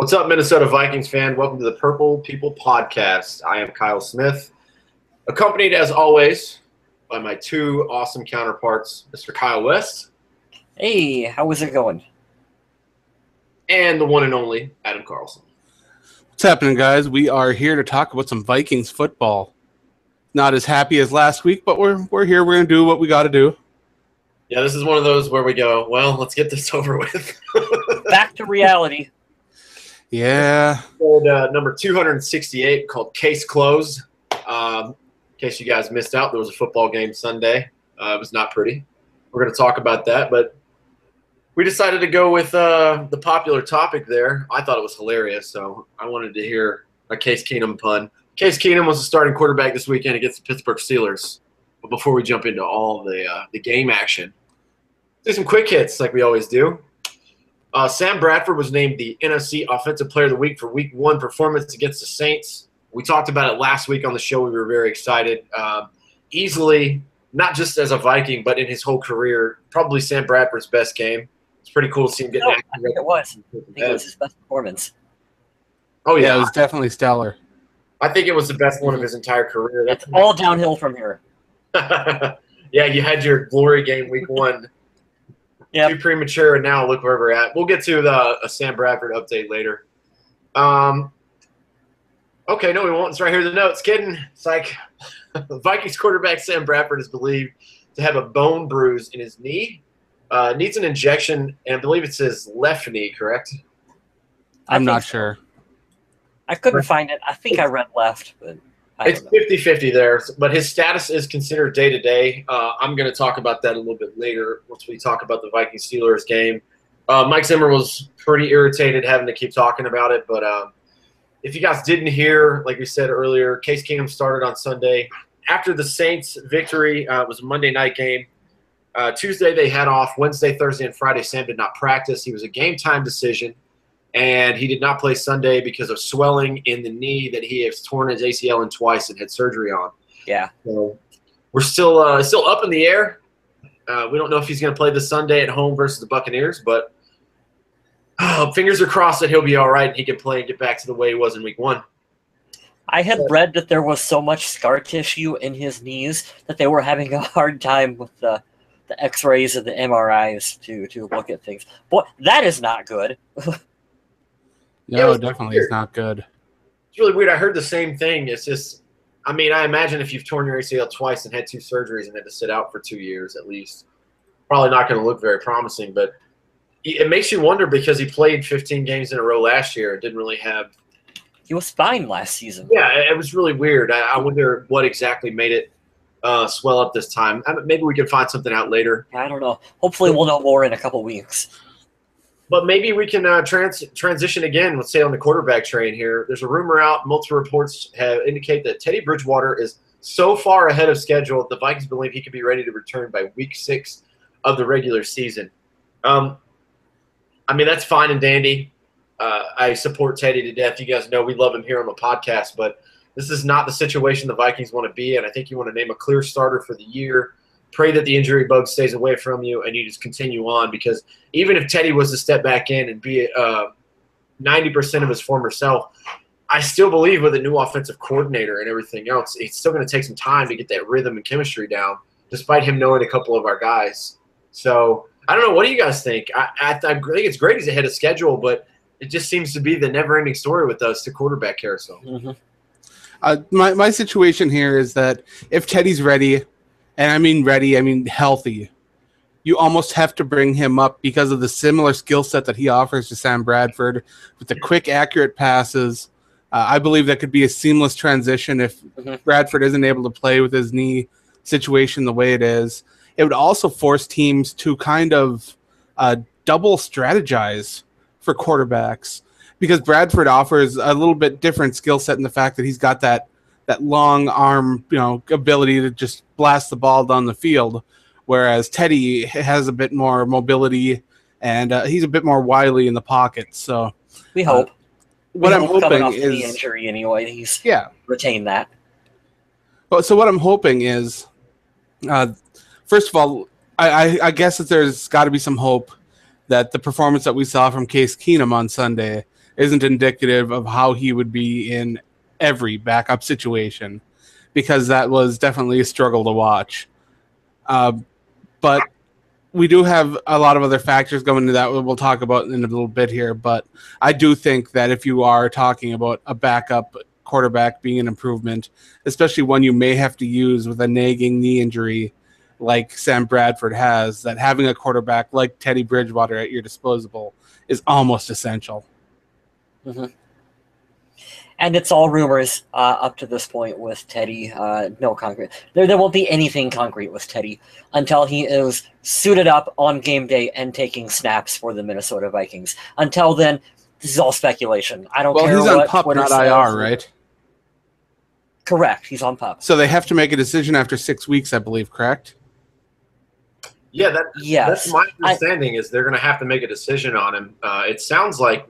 What's up, Minnesota Vikings fan? Welcome to the Purple People Podcast. I am Kyle Smith, accompanied as always by my two awesome counterparts, Mr. Kyle West. Hey, how is it going? And the one and only Adam Carlson. What's happening, guys? We are here to talk about some Vikings football. Not as happy as last week, but we're here. We're going to do what we got to do. Yeah, this is one of those where we go, well, let's get this over with. Back to reality. Yeah. Number 268 called Case Closed. In case you guys missed out, there was a football game Sunday. It was not pretty. We're going to talk about that, but we decided to go with the popular topic there. I thought it was hilarious, so I wanted to hear a Case Keenum pun. Case Keenum was the starting quarterback this weekend against the Pittsburgh Steelers. But before we jump into all the game action, do some quick hits like we always do. Sam Bradford was named the NFC Offensive Player of the Week for Week 1 performance against the Saints. We talked about it last week on the show. We were very excited. Easily, not just as a Viking, but in his whole career, probably Sam Bradford's best game. It's pretty cool to see him get I think it was. I think it was his best performance. Oh, yeah. It was definitely stellar. I think it was the best one of his entire career. It's all downhill from here. Yeah, you had your glory game Week 1. Yeah. Too premature, and now look where we're at. We'll get to a Sam Bradford update later. Okay, no, we won't. It's right here in the notes. Kidding. It's like Vikings quarterback Sam Bradford is believed to have a bone bruise in his knee. Needs an injection, and I believe it's his left knee, correct? I'm not sure. I couldn't find it. I think I read left, but it's 50-50 there. But his status is considered day-to-day. I'm going to talk about that a little bit later once we talk about the Vikings-Steelers game. Mike Zimmer was pretty irritated having to keep talking about it, but if you guys didn't hear, like we said earlier, Case Keenum started on Sunday. After the Saints' victory, it was a Monday night game. Tuesday they had off. Wednesday, Thursday, and Friday, Sam did not practice. He was a game-time decision, and he did not play Sunday because of swelling in the knee that he has torn his ACL in twice and had surgery on. yeah. So we're still up in the air. We don't know if he's going to play this Sunday at home versus the Buccaneers, but fingers are crossed that he'll be all right and he can play and get back to the way he was in Week 1. I had read that there was so much scar tissue in his knees that they were having a hard time with the X-rays and the MRIs to look at things. Boy, that is not good. No, definitely it's not good. It's really weird. I heard the same thing. It's just, I mean, I imagine if you've torn your ACL twice and had 2 surgeries and had to sit out for 2 years at least, probably not going to look very promising. But it makes you wonder because he played 15 games in a row last year and didn't really have – He was fine last season. Yeah, it was really weird. I wonder what exactly made it swell up this time. Maybe we can find something out later. I don't know. Hopefully we'll know more in a couple weeks. But maybe we can transition again, let's say, on the quarterback train here. There's a rumor out. Multiple reports have indicate that Teddy Bridgewater is so far ahead of schedule, the Vikings believe he could be ready to return by Week 6 of the regular season. I mean, that's fine and dandy. I support Teddy to death. You guys know we love him here on the podcast, but this is not the situation the Vikings want to be in. I think you want to name a clear starter for the year. Pray that the injury bug stays away from you, and you just continue on, because even if Teddy was to step back in and be 90% of his former self, I still believe with a new offensive coordinator and everything else, it's still going to take some time to get that rhythm and chemistry down, despite him knowing a couple of our guys. So I don't know. What do you guys think? I think it's great he's ahead of schedule, but it just seems to be the never-ending story with us, the quarterback carousel. Mm-hmm. My situation here is that if Teddy's ready, and I mean ready, I mean healthy, you almost have to bring him up because of the similar skill set that he offers to Sam Bradford with the quick, accurate passes. I believe that could be a seamless transition if Bradford isn't able to play with his knee situation the way it is. It would also force teams to kind of double strategize for quarterbacks, because Bradford offers a little bit different skill set in the fact that he's got that long arm, ability to just blast the ball down the field, whereas Teddy has a bit more mobility and he's a bit more wily in the pocket. So we hope. What I'm hoping off is the injury anyway. He's retained that. Well, so what I'm hoping is, first of all, I guess that there's got to be some hope that the performance that we saw from Case Keenum on Sunday, isn't indicative of how he would be in every backup situation, because that was definitely a struggle to watch. But we do have a lot of other factors going into that we'll talk about in a little bit here. But I do think that if you are talking about a backup quarterback being an improvement, especially one you may have to use with a nagging knee injury like Sam Bradford has, that having a quarterback like Teddy Bridgewater at your disposal is almost essential. Mm-hmm. And it's all rumors up to this point with Teddy. No concrete. There won't be anything concrete with Teddy until he is suited up on game day and taking snaps for the Minnesota Vikings. Until then, this is all speculation. I don't care. Well, he's on what PUP, Twitter not says. IR, right? Correct. He's on PUP. So they have to make a decision after 6 weeks, I believe, correct? Yeah, yes. That's my understanding, is they're going to have to make a decision on him. It sounds like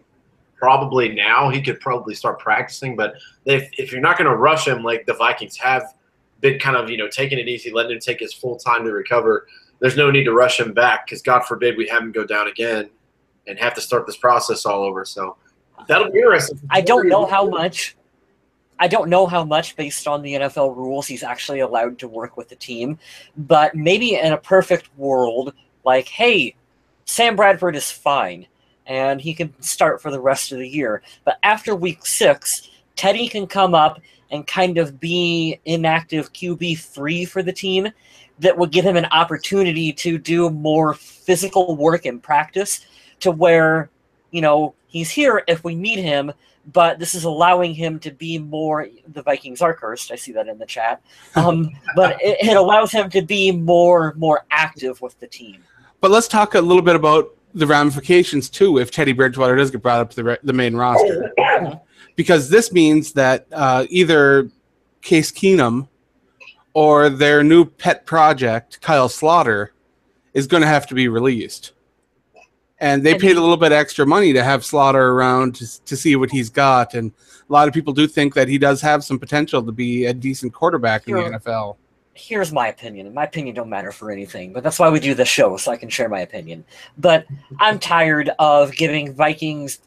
probably now he could probably start practicing, but if you're not going to rush him like the Vikings have been kind of, taking it easy, letting him take his full time to recover, there's no need to rush him back, because God forbid we have him go down again and have to start this process all over. So that'll be interesting. I don't know how much based on the NFL rules he's actually allowed to work with the team, but maybe in a perfect world, like, hey, Sam Bradford is fine and he can start for the rest of the year. But after week 6, Teddy can come up and kind of be inactive QB3 for the team. That would give him an opportunity to do more physical work in practice, to where, he's here if we need him, but this is allowing him to be more – the Vikings are cursed. I see that in the chat. But it allows him to be more active with the team. But let's talk a little bit about the ramifications, too, if Teddy Bridgewater does get brought up to the main roster. Because this means that either Case Keenum or their new pet project, Kyle Slaughter, is going to have to be released. And they paid a little bit extra money to have Slaughter around to see what he's got. And a lot of people do think that he does have some potential to be a decent quarterback in the NFL. Here's my opinion. My opinion don't matter for anything, but that's why we do the show, so I can share my opinion. But I'm tired of giving Vikings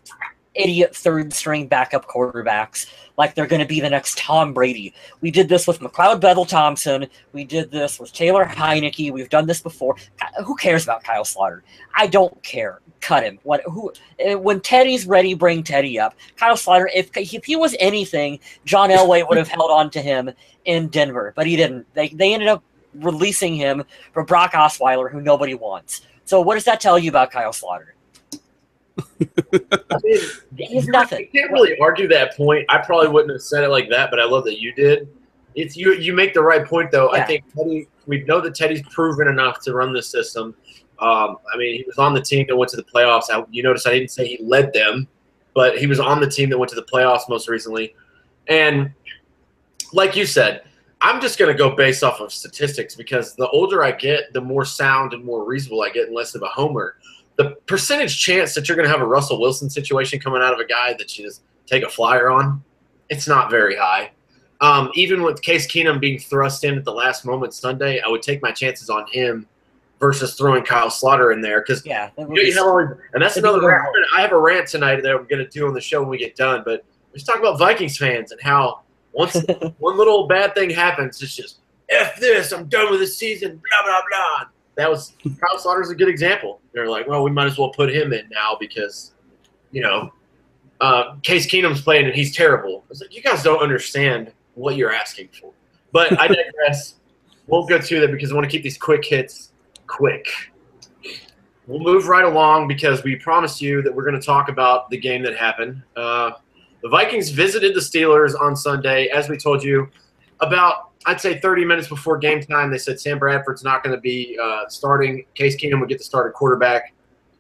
idiot third-string backup quarterbacks like they're going to be the next Tom Brady. We did this with McLeod Bethel-Thompson. We did this with Taylor Heineke. We've done this before. Who cares about Kyle Slaughter? I don't care. Cut him. When Teddy's ready, bring Teddy up. Kyle Slaughter, if he was anything, John Elway would have held on to him in Denver, but he didn't. They ended up releasing him for Brock Osweiler, who nobody wants. So what does that tell you about Kyle Slaughter? I mean, he's nothing. You can't really argue that point. I probably wouldn't have said it like that, but I love that you did. It's you make the right point, though. Yeah. I think we know that Teddy's proven enough to run this system. I mean, he was on the team that went to the playoffs. You notice I didn't say he led them, but he was on the team that went to the playoffs most recently. And like you said, I'm just going to go based off of statistics, because the older I get, the more sound and more reasonable I get and less of a homer. The percentage chance that you're going to have a Russell Wilson situation coming out of a guy that you just take a flyer on, it's not very high. Even with Case Keenum being thrust in at the last moment Sunday, I would take my chances on him versus throwing Kyle Slaughter in there, because and that's another rant. I have a rant tonight that I'm going to do on the show when we get done. But let's talk about Vikings fans and how once one little bad thing happens, it's just F this, I'm done with the season, blah blah blah. That was Kyle Slaughter's a good example. They're like, well, we might as well put him in now because, Case Keenum's playing and he's terrible. I was like, you guys don't understand what you're asking for. But I digress. Won't go through that because I want to keep these quick hits quick. We'll move right along because we promised you that we're going to talk about the game that happened. The Vikings visited the Steelers on Sunday, as we told you, about, I'd say, 30 minutes before game time. They said Sam Bradford's not going to be starting. Case Keenum would get the start at quarterback.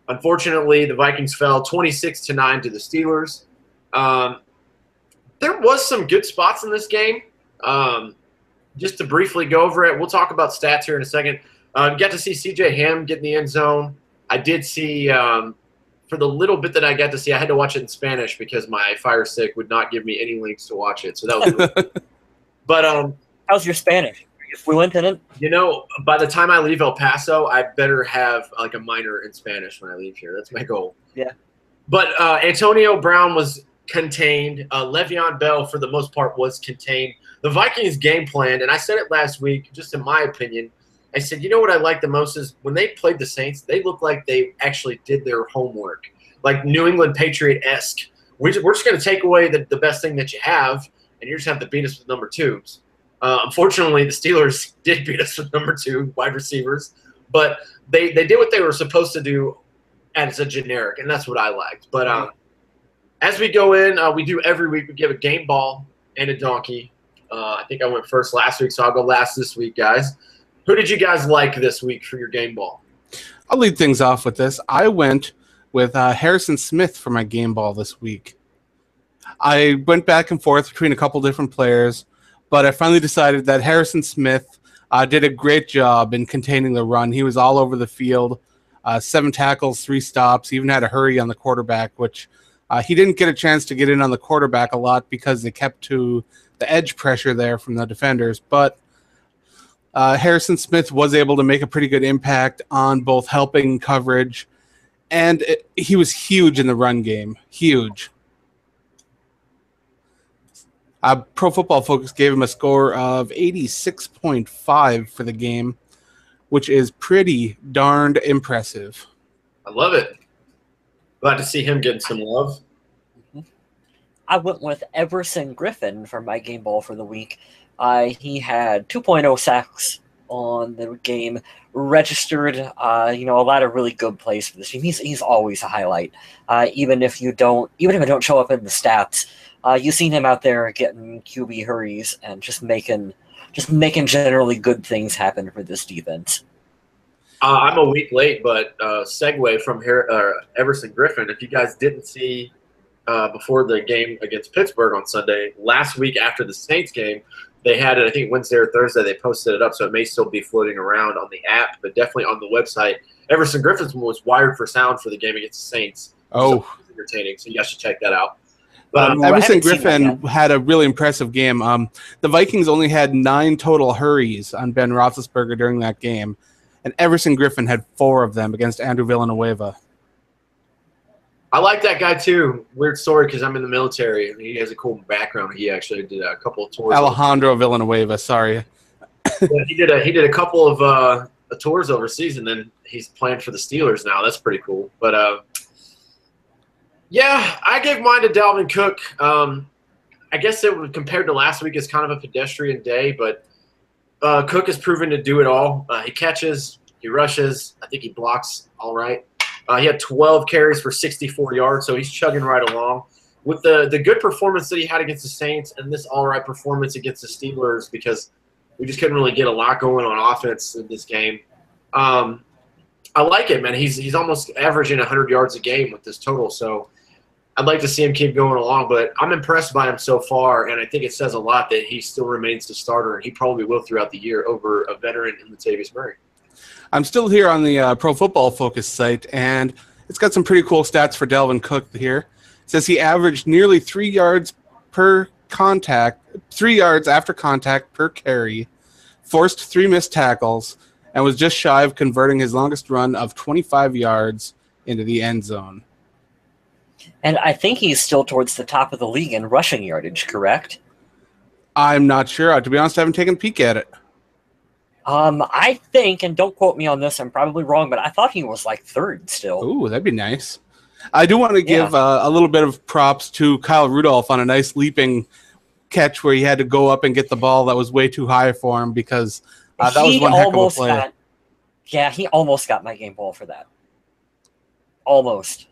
Unfortunately, the Vikings fell 26-9 to the Steelers. There was some good spots in this game. Just to briefly go over it, we'll talk about stats here in a second. Got to see C.J. Ham get in the end zone. I did see, for the little bit that I got to see, I had to watch it in Spanish because my Fire Stick would not give me any links to watch it. So that was really But how's your Spanish? Are you fluent in it? By the time I leave El Paso, I better have like a minor in Spanish when I leave here. That's my goal. Yeah. But Antonio Brown was contained. Le'Veon Bell, for the most part, was contained. The Vikings game plan, and I said it last week, just in my opinion, I said, you know what I like the most is when they played the Saints, they looked like they actually did their homework, like New England Patriot-esque. We're just going to take away the best thing that you have, and you just have to beat us with number twos. Unfortunately, the Steelers did beat us with number 2 wide receivers, but they did what they were supposed to do as a generic, and that's what I liked. But as we go in, we do every week. We give a game ball and a donkey. I think I went first last week, so I'll go last this week, guys. Who did you guys like this week for your game ball? I'll lead things off with this. I went with Harrison Smith for my game ball this week. I went back and forth between a couple different players, but I finally decided that Harrison Smith did a great job in containing the run. He was all over the field, 7 tackles, 3 stops, even had a hurry on the quarterback, which he didn't get a chance to get in on the quarterback a lot because they kept to the edge pressure there from the defenders. But Harrison Smith was able to make a pretty good impact on both helping coverage, and he was huge in the run game. Huge. Pro Football Focus gave him a score of 86.5 for the game, which is pretty darned impressive. I love it. Glad to see him getting some love. I went with Everson Griffin for my game ball for the week. He had 2.0 sacks on the game, registered a lot of really good plays for this team. He's always a highlight, even if it don't show up in the stats. You've seen him out there getting QB hurries and just making generally good things happen for this defense. I'm a week late, but segue from here, Everson Griffin. If you guys didn't see before the game against Pittsburgh on Sunday, last week after the Saints game, they had it, I think Wednesday or Thursday, they posted it up, so it may still be floating around on the app, but definitely on the website. Everson Griffin was wired for sound for the game against the Saints. Oh. So it was entertaining, so you guys should check that out. Everson Griffin had a really impressive game. The Vikings only had 9 total hurries on Ben Roethlisberger during that game, and Everson Griffin had 4 of them against Andrew Villanueva. I like that guy too. Weird story because I'm in the military, and he has a cool background. He actually did a couple of tours. Alejandro Villanueva, sorry. Yeah, he did a couple of tours overseas, and then he's playing for the Steelers now. That's pretty cool. But yeah, I gave mine to Dalvin Cook. I guess it would, compared to last week, is kind of a pedestrian day, but Cook has proven to do it all. He catches, he rushes, I think he blocks all right. He had 12 carries for 64 yards, so he's chugging right along. With the good performance that he had against the Saints and this all right performance against the Steelers, because we just couldn't really get a lot going on offense in this game. I like it, man. He's almost averaging 100 yards a game with this total, so I'd like to see him keep going along. But I'm impressed by him so far, and I think it says a lot that he still remains the starter, and he probably will throughout the year over a veteran in Latavius Murray. I'm still here on the Pro Football Focus site, and it's got some pretty cool stats for Dalvin Cook here. It says he averaged nearly 3 yards per contact, 3 yards after contact per carry, forced 3 missed tackles, and was just shy of converting his longest run of 25 yards into the end zone. And I think he's still towards the top of the league in rushing yardage, correct? I'm not sure. To be honest, I haven't taken a peek at it. I think, and don't quote me on this, I'm probably wrong, but I thought he was like 3rd still. Ooh, that'd be nice. I do want to give a little bit of props to Kyle Rudolph on a nice leaping catch where he had to go up and get the ball that was way too high for him, because that was one heck of a play. He almost got my game ball for that. Almost.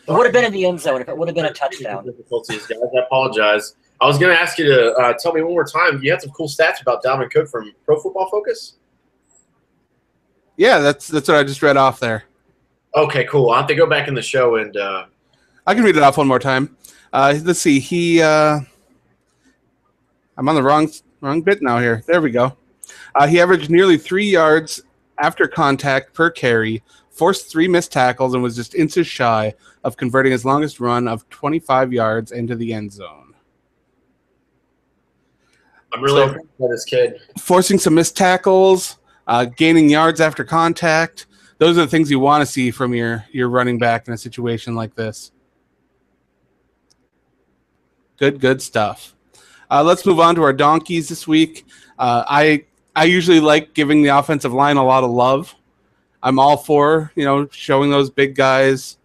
It would have been in the end zone if it would have been a touchdown. Difficulties, guys. I apologize. I was going to ask you to tell me one more time. You had some cool stats about Dalvin Cook from Pro Football Focus? Yeah, that's what I just read off there. Okay, cool. I'll have to go back in the show and I can read it off one more time. Let's see. I'm on the wrong bit now here. There we go. He averaged nearly 3 yards after contact per carry, forced 3 missed tackles, and was just inches shy of converting his longest run of 25 yards into the end zone. I'm really impressed by this kid. Forcing some missed tackles, gaining yards after contact, those are the things you want to see from your running back in a situation like this. Good stuff. Let's move on to our donkeys this week. I usually like giving the offensive line a lot of love. I'm all for, showing those big guys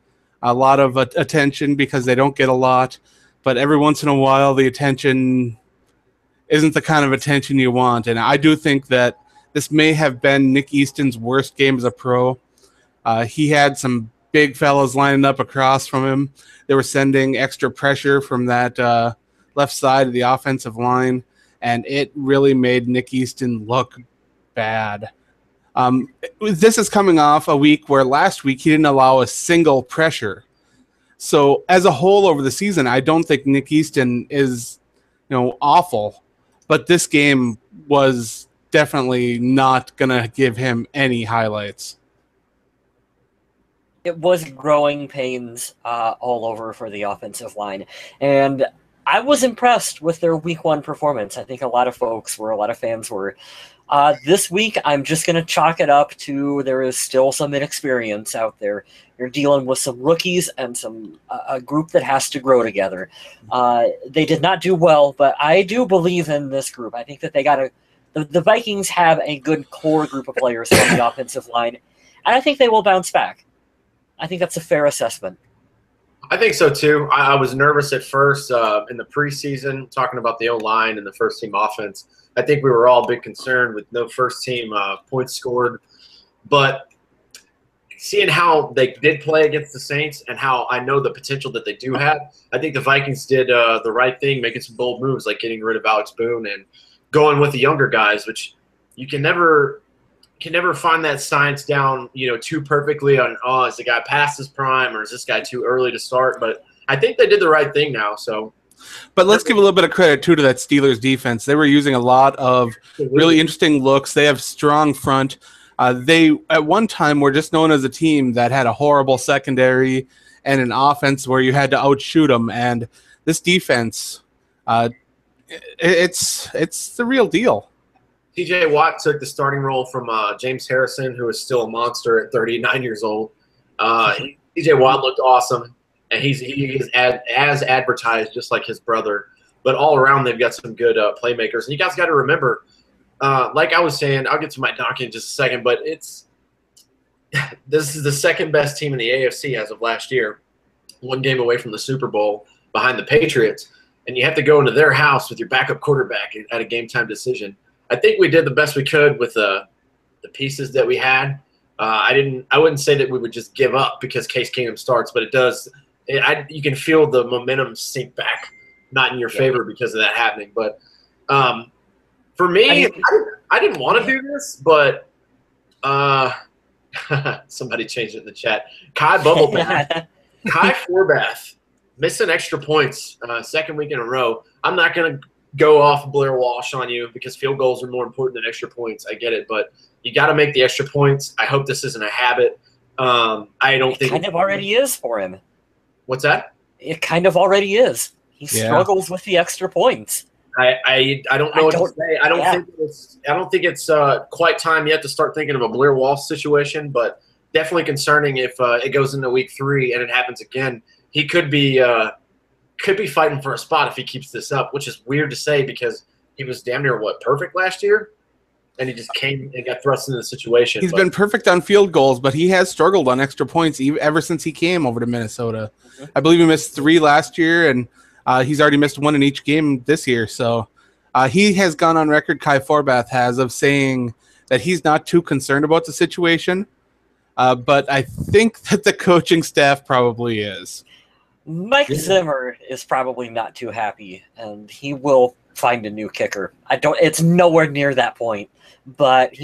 a lot of attention because they don't get a lot. But every once in a while, the attention isn't the kind of attention you want. And I do think that this may have been Nick Easton's worst game as a pro. He had some big fellas lining up across from him. They were sending extra pressure from that left side of the offensive line, and it really made Nick Easton look bad. This is coming off a week where last week he didn't allow a single pressure. So as a whole over the season, I don't think Nick Easton is, awful, but this game was definitely not going to give him any highlights. It was growing pains all over for the offensive line, and I was impressed with their week 1 performance. I think a lot of fans were. This week, I'm just going to chalk it up to there is still some inexperience out there. You're dealing with some rookies and a group that has to grow together. They did not do well, but I do believe in this group. I think that the Vikings have a good core group of players on the offensive line, and I think they will bounce back. I think that's a fair assessment. I think so, too. I was nervous at first in the preseason, talking about the O-line and the first-team offense. I think we were all a bit concerned with no first-team points scored. But seeing how they did play against the Saints and how I know the potential that they do have, I think the Vikings did the right thing, making some bold moves like getting rid of Alex Boone and going with the younger guys, which you can never find that science down, too perfectly on, is the guy past his prime or is this guy too early to start? But I think they did the right thing now. So, but let's give a little bit of credit too to that Steelers defense. They were using a lot of really interesting looks. They have strong front. They at one time were just known as a team that had a horrible secondary and an offense where you had to outshoot them. And this defense, it's the real deal. TJ Watt took the starting role from James Harrison, who is still a monster at 39 years old. TJ Watt looked awesome, and he is as advertised, just like his brother. But all around, they've got some good playmakers. And you guys got to remember, like I was saying, I'll get to my donkey in just a second, but this is the second best team in the AFC as of last year, 1 game away from the Super Bowl behind the Patriots. And you have to go into their house with your backup quarterback at a game-time decision. I think we did the best we could with the pieces that we had. I wouldn't say that we would just give up because Case Keenum starts, but it does. You can feel the momentum sink back, not in your favor because of that happening. But for me, I didn't want to do this, but somebody changed it in the chat. Kai Bubblebath, Kai Forbath missing extra points, 2nd week in a row. I'm not going to go off Blair Walsh on you because field goals are more important than extra points. I get it, but you got to make the extra points. I hope this isn't a habit. I don't think it kind of already is for him. What's that? It kind of already is. He struggles with the extra points. I don't know what to say. I don't think it's quite time yet to start thinking of a Blair Walsh situation, but definitely concerning if it goes into week 3 and it happens again. He could be fighting for a spot if he keeps this up, which is weird to say because he was damn near perfect last year, and he just came and got thrust into the situation. He's been perfect on field goals, but he has struggled on extra points ever since he came over to Minnesota. Mm-hmm. I believe he missed 3 last year, and he's already missed 1 in each game this year. So he has gone on record, Kai Forbath has, of saying that he's not too concerned about the situation, but I think that the coaching staff probably is. Mike Zimmer is probably not too happy, and he will find a new kicker. It's nowhere near that point, but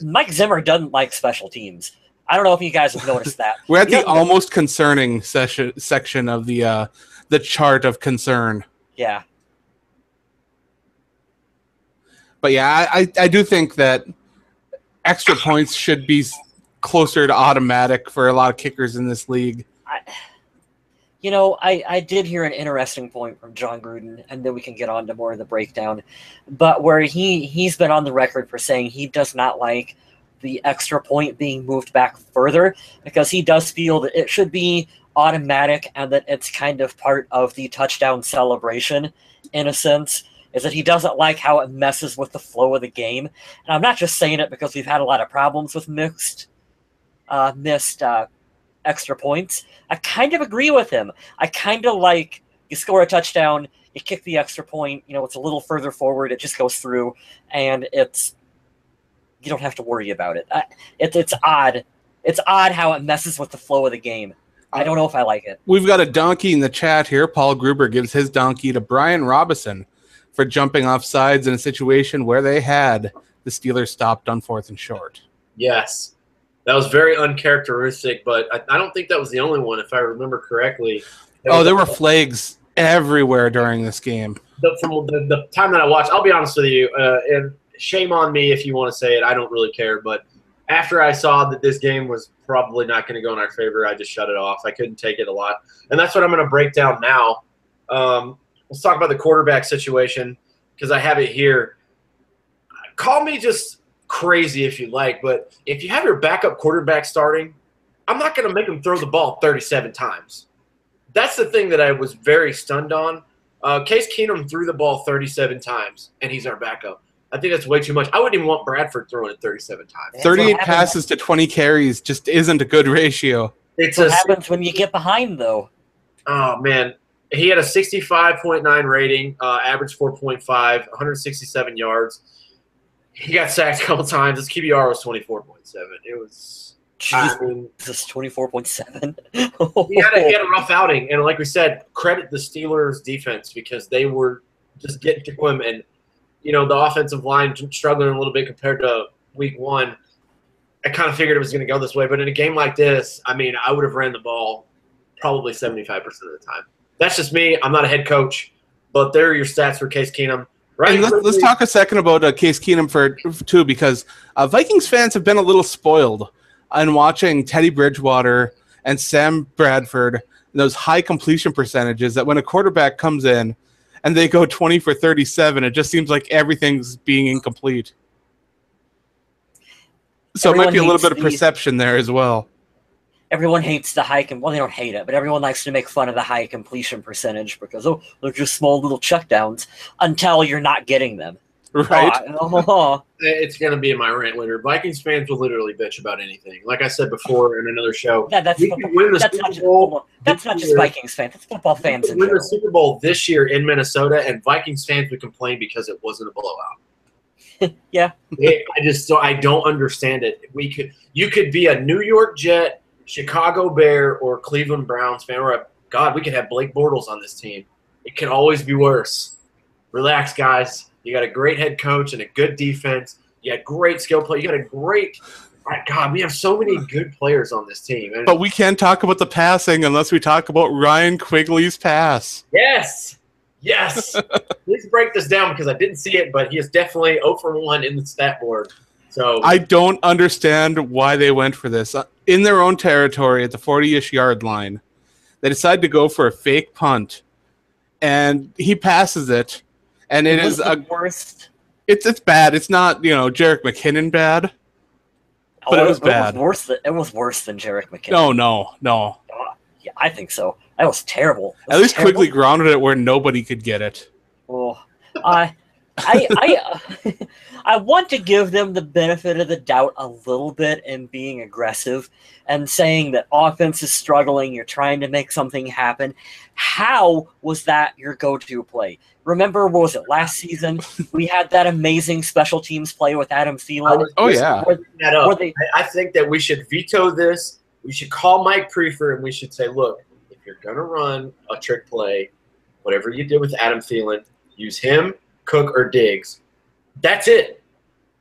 Mike Zimmer doesn't like special teams. I don't know if you guys have noticed that. We're at the almost concerning section of the chart of concern. Yeah. But yeah, I do think that extra points should be closer to automatic for a lot of kickers in this league. I did hear an interesting point from John Gruden, and then we can get on to more of the breakdown, but where he's been on the record for saying he does not like the extra point being moved back further, because he does feel that it should be automatic and that it's kind of part of the touchdown celebration, in a sense, is that he doesn't like how it messes with the flow of the game. And I'm not just saying it because we've had a lot of problems with missed extra points. I kind of agree with him. I kind of like, you score a touchdown, you kick the extra point, it's a little further forward, it just goes through, and you don't have to worry about it. It's odd. It's odd how it messes with the flow of the game. I don't know if I like it. We've got a donkey in the chat here. Paul Gruber gives his donkey to Brian Robison for jumping off sides in a situation where they had the Steelers stopped on 4th and short. Yes. That was very uncharacteristic, but I don't think that was the only one, if I remember correctly. There were flags everywhere during this game. From the time that I watched, I'll be honest with you, and shame on me if you want to say it. I don't really care, but after I saw that this game was probably not going to go in our favor, I just shut it off. I couldn't take it a lot, and that's what I'm going to break down now. Let's talk about the quarterback situation because I have it here. Call me just crazy if you like, but if you have your backup quarterback starting, I'm not going to make him throw the ball 37 times. That's the thing that I was very stunned on. Case Keenum threw the ball 37 times, and he's our backup. I think that's way too much. I wouldn't even want Bradford throwing it 37 times. 38 passes to 20 carries just isn't a good ratio. It's what happens when you get behind, though. Oh, man. He had a 65.9 rating, average 4.5, 167 yards. He got sacked a couple times. His QBR was 24.7. It was Jesus, 24.7. he had a rough outing, and like we said, credit the Steelers' defense because they were just getting to him, and the offensive line struggling a little bit compared to week 1. I kind of figured it was going to go this way, but in a game like this, I would have ran the ball probably 75% of the time. That's just me. I'm not a head coach, but there are your stats for Case Keenum. Right. Let's talk a second about Case Keenum too, because Vikings fans have been a little spoiled on watching Teddy Bridgewater and Sam Bradford, those high completion percentages that when a quarterback comes in and they go 20 for 37, it just seems like everything's being incomplete. So it might be a little bit of perception there as well. Everyone hates the high, well, they don't hate it, but everyone likes to make fun of the high completion percentage because, they're just small little checkdowns until you're not getting them. Right. It's going to be in my rant later. Vikings fans will literally bitch about anything. Like I said before in another show. That's not just Vikings fans. That's football fans in general. Win the Super Bowl this year in Minnesota, and Vikings fans would complain because it wasn't a blowout. Yeah. I don't understand it. You could be a New York Jet, Chicago Bear, or Cleveland Browns fan, or we could have Blake Bortles on this team. It can always be worse. Relax, guys. You got a great head coach and a good defense. You got great skill play. You got a great – God, we have so many good players on this team. But we can't talk about the passing unless we talk about Ryan Quigley's pass. Yes. Please break this down because I didn't see it, but he is definitely 0 for 1 in the stat board. So I don't understand why they went for this. In their own territory at the 40-ish yard line, they decided to go for a fake punt, and he passes it, and it is the worst. It's bad. It's not Jerick McKinnon bad, but it was bad. It was worse than Jerick McKinnon. No. Yeah, I think so. That was terrible. At least Quigley grounded it where nobody could get it. Oh, I want to give them the benefit of the doubt a little bit in being aggressive and saying that offense is struggling, you're trying to make something happen. How was that your go-to play? Remember, what was it, last season? We had that amazing special teams play with Adam Thielen. I think that we should veto this. We should call Mike Prefer and we should say, look, if you're going to run a trick play, whatever you did with Adam Thielen, use him, Cook, or Diggs. That's it.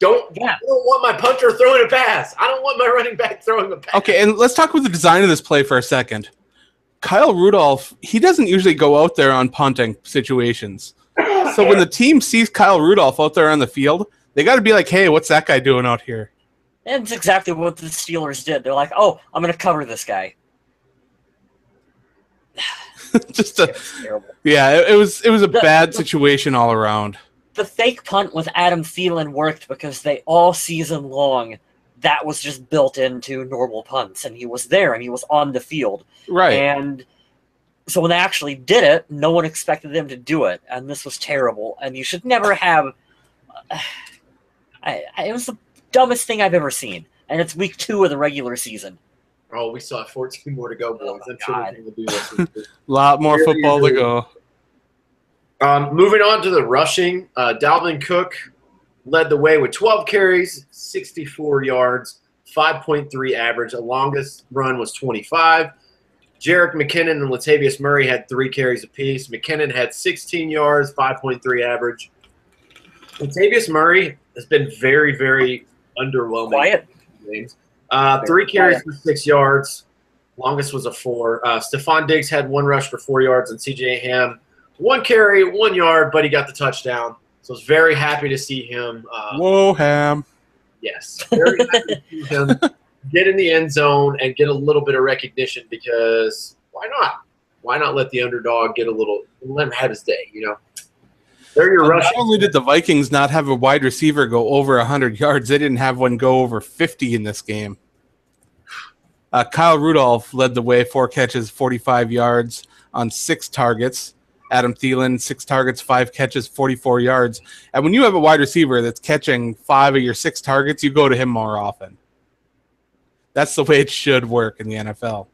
I don't want my punter throwing a pass. I don't want my running back throwing a pass. Okay, and let's talk about the design of this play for a second. Kyle Rudolph, he doesn't usually go out there on punting situations. So when the team sees Kyle Rudolph out there on the field, they got to be like, hey, what's that guy doing out here? That's exactly what the Steelers did. They're like, oh, I'm going to cover this guy. Terrible. Yeah, it was a bad situation all around. The fake punt with Adam Thielen worked because they all season long that was just built into normal punts, and he was there, and he was on the field. Right. And so when they actually did it, no one expected them to do it, and this was terrible. And you should never have... it was the dumbest thing I've ever seen, and it's week 2 of the regular season. Oh, we still have 14 more to go, boys. I'm sure we'll do this. A lot more football to go. Moving on to the rushing, Dalvin Cook led the way with 12 carries, 64 yards, 5.3 average. The longest run was 25. Jerick McKinnon and Latavius Murray had 3 carries apiece. McKinnon had 16 yards, 5.3 average. Latavius Murray has been very, very underwhelming. Quiet. 3 carries for 6 yards. Longest was a 4. Stephon Diggs had 1 rush for 4 yards, and CJ Ham 1 carry, 1 yard, but he got the touchdown. So I was very happy to see him. Whoa, Ham. Yes. Very happy to see him get in the end zone and get a little bit of recognition, because why not? Why not let the underdog get a little – let him have his day, you know? They're your rushing. Not only did the Vikings not have a wide receiver go over 100 yards, they didn't have one go over 50 in this game. Kyle Rudolph led the way, 4 catches, 45 yards on 6 targets. Adam Thielen, 6 targets, 5 catches, 44 yards. And when you have a wide receiver that's catching 5 of your 6 targets, you go to him more often. That's the way it should work in the NFL.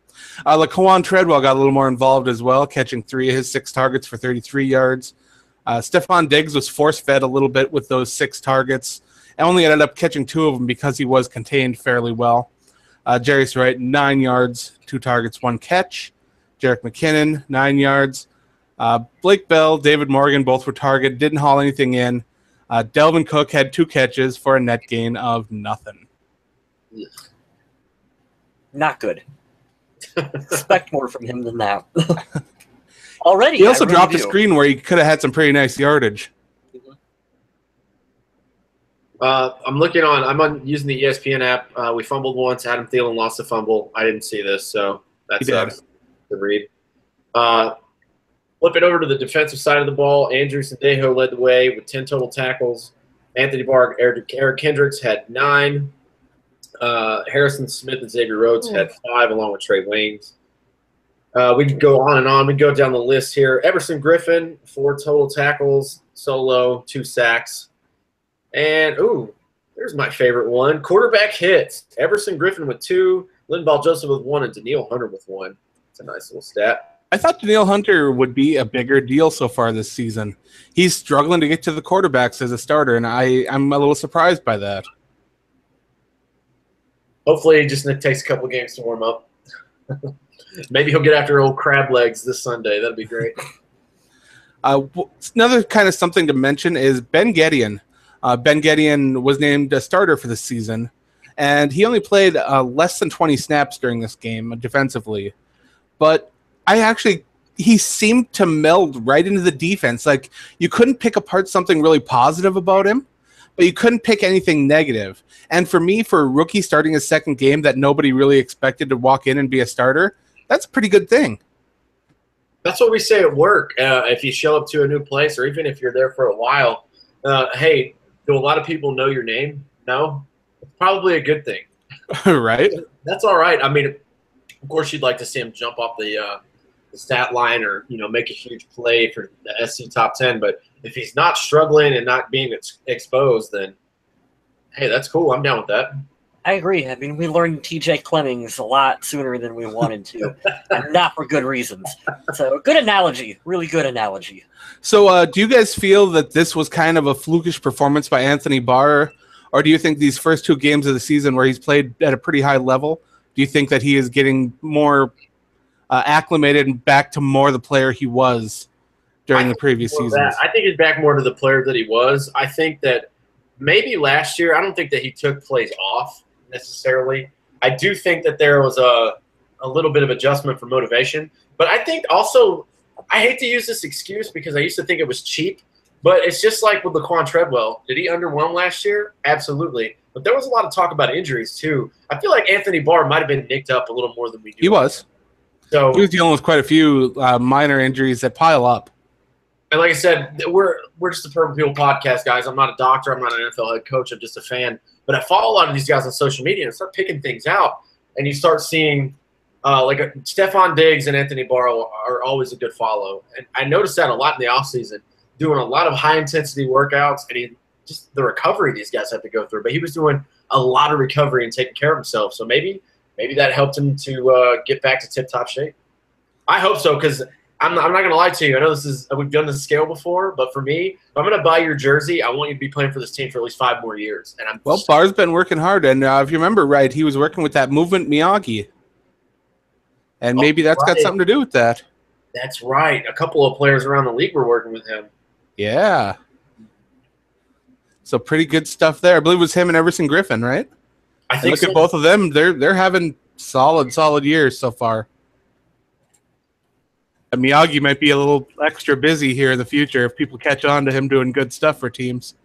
Laquan Treadwell got a little more involved as well, catching 3 of his 6 targets for 33 yards. Stephon Diggs was force-fed a little bit with those 6 targets, and only ended up catching 2 of them because he was contained fairly well. Jarius Wright, 9 yards, 2 targets, 1 catch. Jerick McKinnon, 9 yards. Blake Bell, David Morgan, both were targeted, didn't haul anything in. Dalvin Cook had 2 catches for a net gain of nothing. Not good. Expect more from him than that. Already, he also dropped a screen where he could have had some pretty nice yardage. I'm using the ESPN app. We fumbled once. Adam Thielen lost a fumble. I didn't see this, so that's to read. Flip it over to the defensive side of the ball. Andrew Sendejo led the way with 10 total tackles. Anthony Barr, Eric Kendricks had 9. Harrison Smith and Xavier Rhodes had 5, along with Trey Waynes. We can go on and on. We can go down the list here. Everson Griffin, 4 total tackles, solo, 2 sacks. And, there's my favorite one. Quarterback hits. Everson Griffin with 2, Linval Joseph with 1, and Danielle Hunter with 1. It's a nice little stat. I thought Danielle Hunter would be a bigger deal so far this season. He's struggling to get to the quarterbacks as a starter, and I'm a little surprised by that. Hopefully he just takes a couple games to warm up. Maybe he'll get after old crab legs this Sunday. That'd be great. Another kind of something to mention is Ben Gedeon. Ben Gedeon was named a starter for the season, and he only played less than 20 snaps during this game defensively. But he seemed to meld right into the defense. Like, you couldn't pick apart something really positive about him, but you couldn't pick anything negative. And for me, for a rookie starting his second game that nobody really expected to walk in and be a starter, that's a pretty good thing. That's what we say at work. If you show up to a new place, or even if you're there for a while, hey, do a lot of people know your name? No? It's probably a good thing. Right? That's all right. I mean, of course, you'd like to see him jump off the stat line, or make a huge play for the SC top 10. But if he's not struggling and not being exposed, then hey, that's cool. I'm down with that. I agree. I mean, we learned TJ Clemmings a lot sooner than we wanted to, and not for good reasons. So, good analogy. Really good analogy. So, do you guys feel that this was kind of a flukish performance by Anthony Barr, or do you think these first 2 games of the season where he's played at a pretty high level, do you think that he is getting more acclimated and back to more the player he was during the previous seasons? I think he's back more to the player that he was. I think that maybe last year, I don't think that he took plays off necessarily. I do think that there was a little bit of adjustment for motivation. But I think also, I hate to use this excuse because I used to think it was cheap, but it's just like with Laquan Treadwell. Did he underwhelm last year? Absolutely. But there was a lot of talk about injuries too. I feel like Anthony Barr might have been nicked up a little more than we do. He was. So he was dealing with quite a few minor injuries that pile up. And like I said, we're just a Purple People podcast, guys. I'm not a doctor. I'm not an NFL head coach. I'm just a fan. But I follow a lot of these guys on social media and start picking things out, and you start seeing Stephon Diggs and Anthony Barrow are always a good follow. And I noticed that a lot in the offseason, doing a lot of high-intensity workouts, and just the recovery these guys have to go through. But he was doing a lot of recovery and taking care of himself. So maybe that helped him to get back to tip-top shape. I hope so, because I'm not going to lie to you. I know we've done this scale before, but for me, if I'm going to buy your jersey, I want you to be playing for this team for at least 5 more years. And Barr's been working hard, and if you remember right, he was working with that movement Miyagi. And maybe that's got something to do with that. That's right. A couple of players around the league were working with him. Yeah. So pretty good stuff there. I believe it was him and Everson Griffin, right? I think look at both of them. They're having solid years so far. And Miyagi might be a little extra busy here in the future if people catch on to him doing good stuff for teams.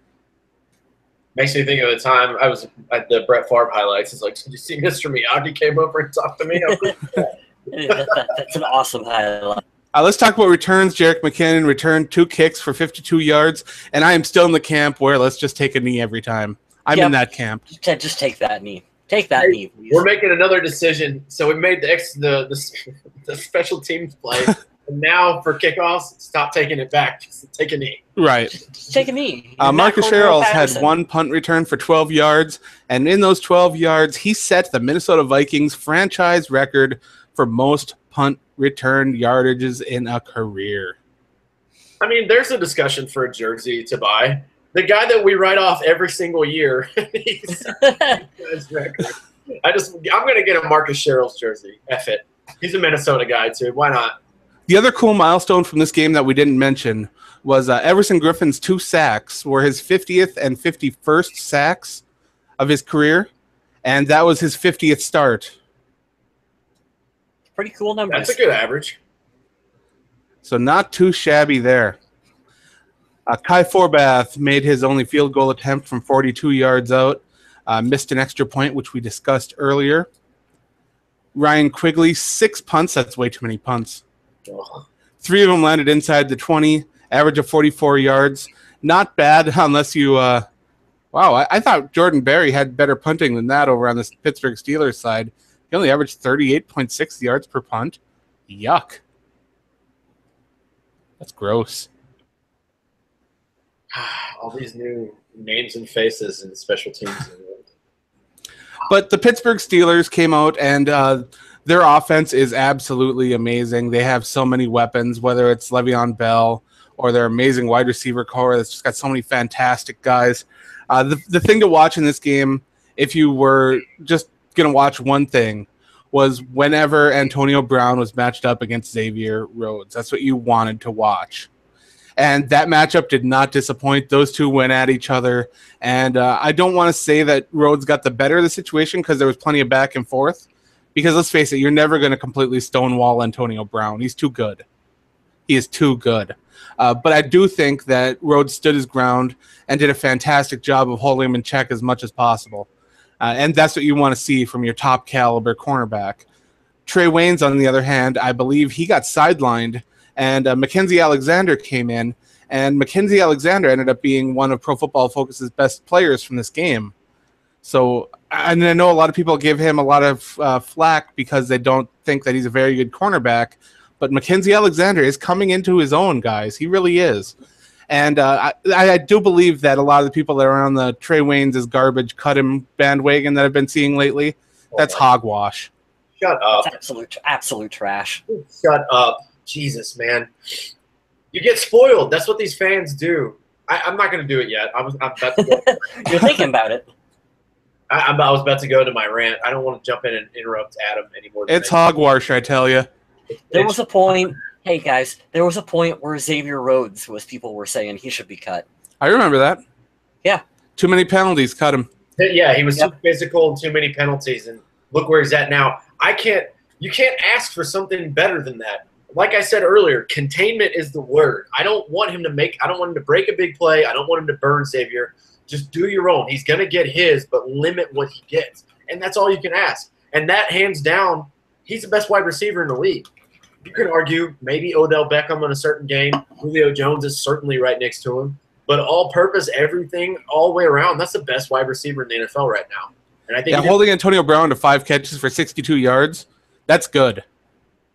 Makes me think of the time I was at the Brett Favre highlights. It's like, did you see Mr. Miyagi came over and talked to me? That's an awesome highlight. Let's talk about returns. Jerick McKinnon returned 2 kicks for 52 yards, and I am still in the camp where let's just take a knee every time. I'm in that camp. Just take that knee. Take that knee, please. We're making another decision. So we made the special teams play. And now for kickoffs, stop taking it back. Just take a knee. Right. Just take a knee. Marcus Sherrills had 1 punt return for 12 yards, and in those 12 yards, he set the Minnesota Vikings franchise record for most punt return yardages in a career. I mean, there's a discussion for a jersey to buy. The guy that we write off every single year, he's record. I'm going to get a Marcus Sherrills jersey. F it. He's a Minnesota guy, too. Why not? The other cool milestone from this game that we didn't mention was Everson Griffin's 2 sacks were his 50th and 51st sacks of his career, and that was his 50th start. Pretty cool numbers. That's a good average. So not too shabby there. Kai Forbath made his only field goal attempt from 42 yards out. Missed an extra point, which we discussed earlier. Ryan Quigley, 6 punts. That's way too many punts. 3 of them landed inside the 20, average of 44 yards. Not bad unless you wow, I thought Jordan Berry had better punting than that over on the Pittsburgh Steelers side. He only averaged 38.6 yards per punt. Yuck. That's gross. All these new names and faces and special teams. But the Pittsburgh Steelers came out, and their offense is absolutely amazing. They have so many weapons, whether it's Le'Veon Bell or their amazing wide receiver core that's just got so many fantastic guys. The thing to watch in this game, if you were just going to watch one thing, was whenever Antonio Brown was matched up against Xavier Rhodes. That's what you wanted to watch. And that matchup did not disappoint. Those two went at each other. And I don't want to say that Rhodes got the better of the situation because there was plenty of back and forth. Because let's face it, you're never going to completely stonewall Antonio Brown. He's too good. He is too good. But I do think that Rhodes stood his ground and did a fantastic job of holding him in check as much as possible. And that's what you want to see from your top caliber cornerback. Trey Waynes, on the other hand, I believe he got sidelined, and Mackenzie Alexander came in, and Mackenzie Alexander ended up being one of Pro Football Focus's best players from this game. So, and I know a lot of people give him a lot of flack because they don't think that he's a very good cornerback, but Mackenzie Alexander is coming into his own, guys. He really is. And I do believe that a lot of the people that are on the Trey Waynes is garbage, cut him bandwagon that I've been seeing lately, that's hogwash. Shut up. That's absolute trash. Shut up. Jesus, man. You get spoiled. That's what these fans do. I'm not going to do it yet. I'm about to go. You're thinking about it. I was about to go to my rant. I don't want to jump in and interrupt Adam anymore. It's hogwash, I tell you. There was a point. Hey, guys, there was a point where Xavier Rhodes people were saying he should be cut. I remember that. Yeah. Too many penalties, cut him. Yeah, he was too physical and too many penalties, and look where he's at now. You can't ask for something better than that. Like I said earlier, containment is the word. I don't want him to break a big play. I don't want him to burn Xavier. Just do your own. He's going to get his, but limit what he gets. And that's all you can ask. And that, hands down, he's the best wide receiver in the league. You can argue maybe Odell Beckham in a certain game. Julio Jones is certainly right next to him. but all-purpose, everything, all the way around. That's the best wide receiver in the NFL right now. And I think holding Antonio Brown to 5 catches for 62 yards, that's good.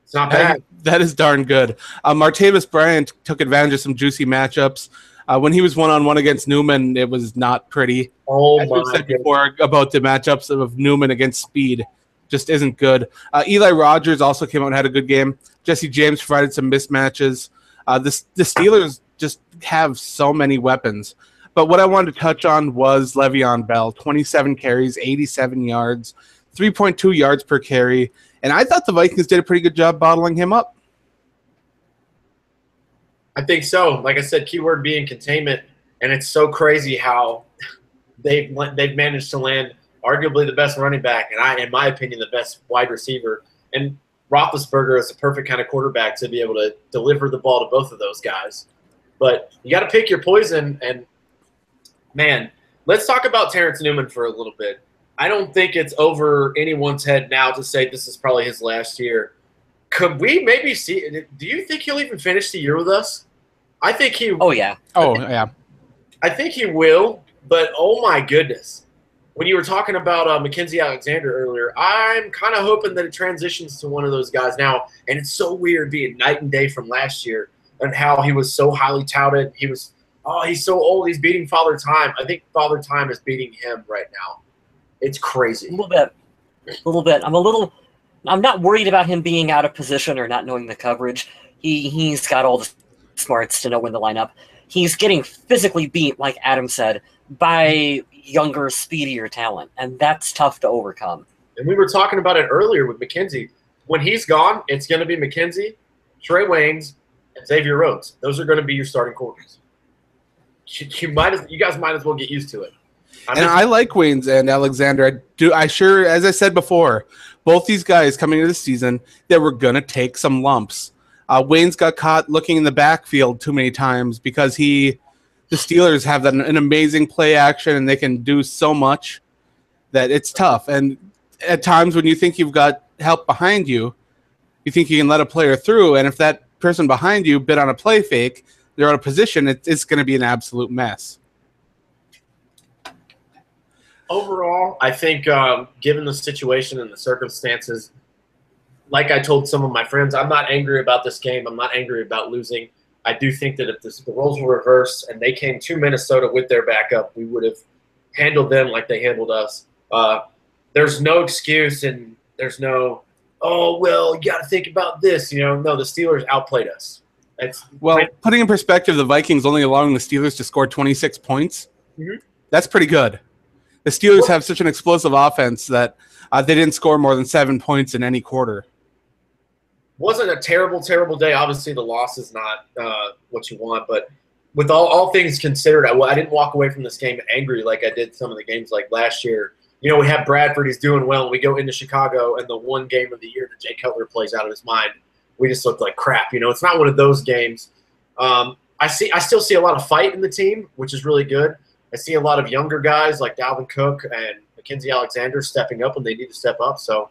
It's not bad. That is darn good. Martavis Bryant took advantage of some juicy matchups. When he was one-on-one against Newman, it was not pretty. Oh, as we've said before about the matchups of Newman against speed, just isn't good. Eli Rogers also came out and had a good game. Jesse James provided some mismatches. The Steelers just have so many weapons. But what I wanted to touch on was Le'Veon Bell, 27 carries, 87 yards, 3.2 yards per carry. And I thought the Vikings did a pretty good job bottling him up. I think so. Like I said, keyword being containment. And it's so crazy how they've managed to land arguably the best running back, and in my opinion, the best wide receiver. And Roethlisberger is the perfect kind of quarterback to be able to deliver the ball to both of those guys. But you got to pick your poison. And, man, let's talk about Terrence Newman for a little bit. I don't think it's over anyone's head now to say this is probably his last year. Could we maybe see – do you think he'll even finish the year with us? I think he – Oh, yeah. I think he will, but oh, my goodness. When you were talking about Mackenzie Alexander earlier, I'm kind of hoping that it transitions to one of those guys now. And it's so weird being night and day from last year and how he was so highly touted. He was – oh, he's so old. He's beating Father Time. I think Father Time is beating him right now. It's crazy. A little bit. I'm not worried about him being out of position or not knowing the coverage. He's got all the smarts to know when to line up. He's getting physically beat, like Adam said, by younger, speedier talent, and that's tough to overcome. And we were talking about it earlier with McKenzie. When he's gone, it's going to be McKenzie, Trey Waynes, and Xavier Rhodes. Those are going to be your starting corners. You guys might as well get used to it. I like Waynes and Alexander. As I said before, both these guys coming into the season, they were going to take some lumps. Waynes got caught looking in the backfield too many times because the Steelers have an amazing play action and they can do so much that it's tough. And at times when you think you've got help behind you, you think you can let a player through. And if that person behind you bid on a play fake, they're out of position, it's going to be an absolute mess. Overall, I think given the situation and the circumstances, like I told some of my friends, I'm not angry about this game. I'm not angry about losing. I do think that if the roles were reversed and they came to Minnesota with their backup, we would have handled them like they handled us. There's no excuse and there's no, oh, well, you got to think about this. No, the Steelers outplayed us. Putting in perspective, the Vikings only allowing the Steelers to score 26 points, that's pretty good. The Steelers have such an explosive offense that they didn't score more than 7 points in any quarter. Wasn't a terrible, terrible day. Obviously, the loss is not what you want, but with all things considered, I didn't walk away from this game angry like I did some of the games like last year. We have Bradford. He's doing well, and we go into Chicago, and the one game of the year that Jay Cutler plays out of his mind, we just look like crap. It's not one of those games. I still see a lot of fight in the team, which is really good. I see a lot of younger guys like Dalvin Cook and Mackenzie Alexander stepping up when they need to step up. So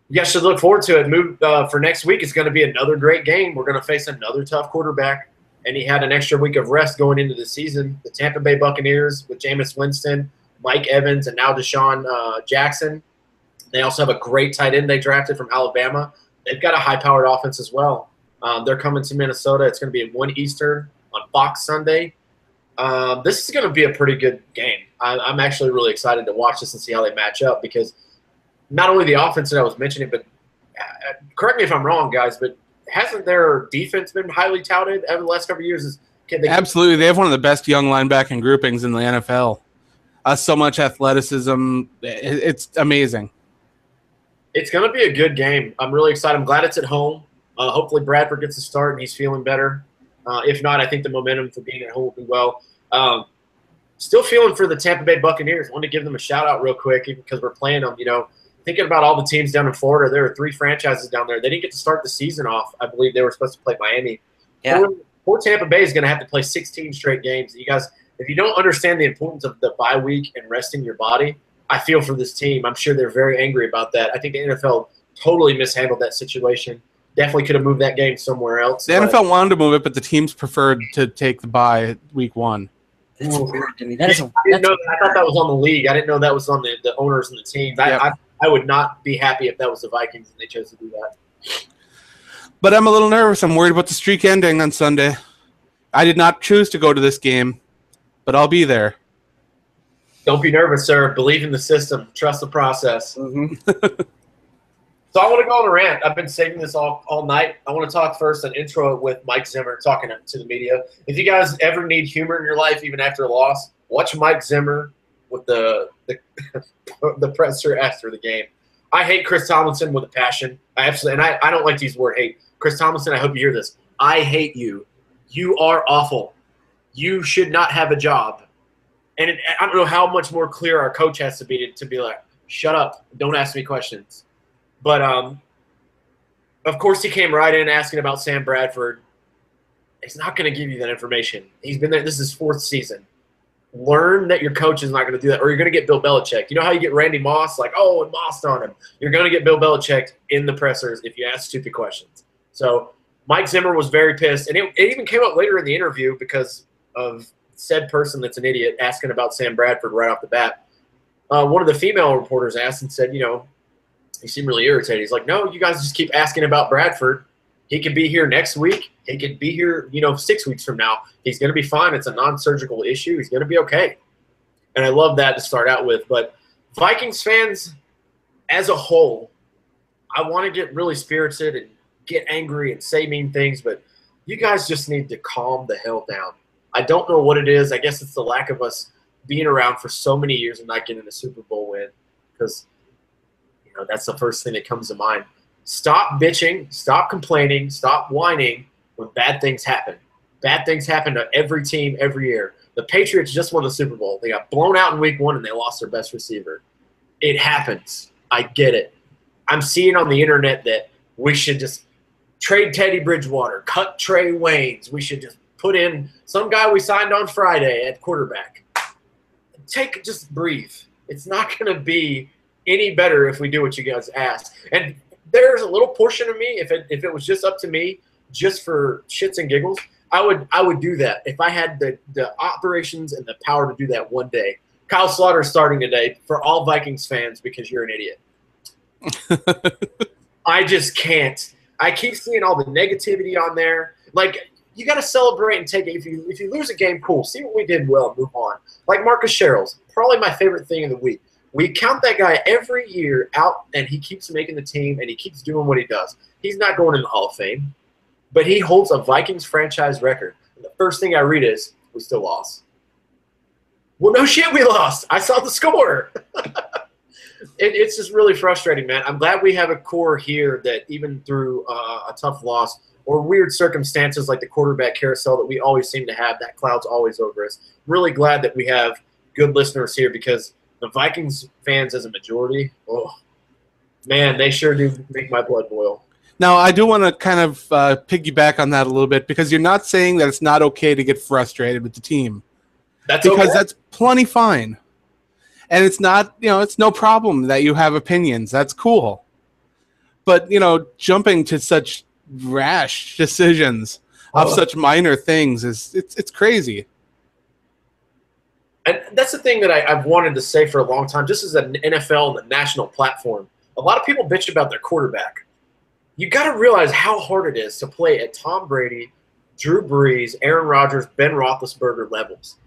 you guys should look forward to it. For next week, it's going to be another great game. We're going to face another tough quarterback, and he had an extra week of rest going into the season. The Tampa Bay Buccaneers with Jameis Winston, Mike Evans, and now Deshaun Jackson. They also have a great tight end they drafted from Alabama. They've got a high-powered offense as well. They're coming to Minnesota. It's going to be at 1 Eastern on Fox Sunday. This is going to be a pretty good game. I'm actually really excited to watch this and see how they match up because not only the offense that I was mentioning, but correct me if I'm wrong, guys, but hasn't their defense been highly touted over the last couple of years? Absolutely. They have one of the best young linebacking groupings in the NFL. So much athleticism. It's amazing. It's going to be a good game. I'm really excited. I'm glad it's at home. Hopefully Bradford gets a start and he's feeling better. If not, I think the momentum for being at home will be well. Still feeling for the Tampa Bay Buccaneers. I want to give them a shout-out real quick because we're playing them. Thinking about all the teams down in Florida, there are 3 franchises down there. They didn't get to start the season off. I believe they were supposed to play Miami. Yeah. Poor Tampa Bay is going to have to play 16 straight games. You guys, if you don't understand the importance of the bye week and resting your body, I feel for this team. I'm sure they're very angry about that. I think the NFL totally mishandled that situation. Definitely could have moved that game somewhere else. The NFL wanted to move it, but the teams preferred to take the bye week 1. It's weird to me. I didn't know that. I thought that was on the league. I didn't know that was on the owners and the teams. I would not be happy if that was the Vikings and they chose to do that. But I'm a little nervous. I'm worried about the streak ending on Sunday. I did not choose to go to this game, but I'll be there. Don't be nervous, sir. Believe in the system. Trust the process. Mm-hmm. So I want to go on a rant. I've been saving this all night. I want to talk first an intro with Mike Zimmer talking to the media. If you guys ever need humor in your life, even after a loss, watch Mike Zimmer with the presser after the game. I hate Chris Tomlinson with a passion. I don't like to use the word hate. Chris Tomlinson, I hope you hear this. I hate you. You are awful. You should not have a job. And I don't know how much more clear our coach has to be like, shut up. Don't ask me questions. But, of course, he came right in asking about Sam Bradford. He's not going to give you that information. He's been there. This is his 4th season. Learn that your coach is not going to do that, or you're going to get Bill Belichick. You know how you get Randy Moss? Like, oh, and Moss on him. You're going to get Bill Belichick in the pressers if you ask stupid questions. So Mike Zimmer was very pissed. And it even came up later in the interview because of said person that's an idiot asking about Sam Bradford right off the bat. One of the female reporters asked and said, he seemed really irritated. He's like, no, you guys just keep asking about Bradford. He could be here next week. He could be here, 6 weeks from now. He's going to be fine. It's a non-surgical issue. He's going to be okay. And I love that to start out with. But Vikings fans as a whole, I want to get really spirited and get angry and say mean things, but you guys just need to calm the hell down. I don't know what it is. I guess it's the lack of us being around for so many years and not getting a Super Bowl win because – that's the first thing that comes to mind. Stop bitching. Stop complaining. Stop whining when bad things happen. Bad things happen to every team every year. The Patriots just won the Super Bowl. They got blown out in week 1 and they lost their best receiver. It happens. I get it. I'm seeing on the internet that we should just trade Teddy Bridgewater, cut Trey Waynes. We should just put in some guy we signed on Friday at quarterback. Just breathe. It's not going to be any better if we do what you guys ask. And there's a little portion of me, if it was just up to me, just for shits and giggles, I would do that. If I had the operations and the power to do that one day. Kyle Slaughter is starting today for all Vikings fans because you're an idiot. I just can't. I keep seeing all the negativity on there. Like, you got to celebrate and take it. If you lose a game, cool. See what we did well and move on. Like Marcus Sherrills, probably my favorite thing of the week. We count that guy every year out, and he keeps making the team, and he keeps doing what he does. He's not going in the Hall of Fame, but he holds a Vikings franchise record. And the first thing I read is, we still lost. Well, no shit, we lost. I saw the score. It's just really frustrating, man. I'm glad we have a core here that even through a tough loss or weird circumstances like the quarterback carousel that we always seem to have, that cloud's always over us. Really glad that we have good listeners here because – the Vikings fans as a majority, oh, man, they sure do make my blood boil. Now, I do want to kind of piggyback on that a little bit because you're not saying that it's not okay to get frustrated with the team. That's plenty fine. And it's not, it's no problem that you have opinions. That's cool. But, jumping to such rash decisions of such minor things it's crazy. And that's the thing that I've wanted to say for a long time, just as an NFL and a national platform. A lot of people bitch about their quarterback. You got to realize how hard it is to play at Tom Brady, Drew Brees, Aaron Rodgers, Ben Roethlisberger levels.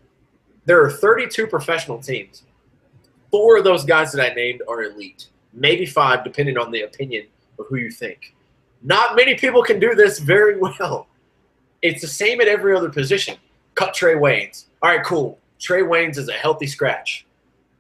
There are 32 professional teams. 4 of those guys that I named are elite. Maybe 5, depending on the opinion of who you think. Not many people can do this very well. It's the same at every other position. Cut Trey Waynes. All right, cool. Trey Waynes is a healthy scratch.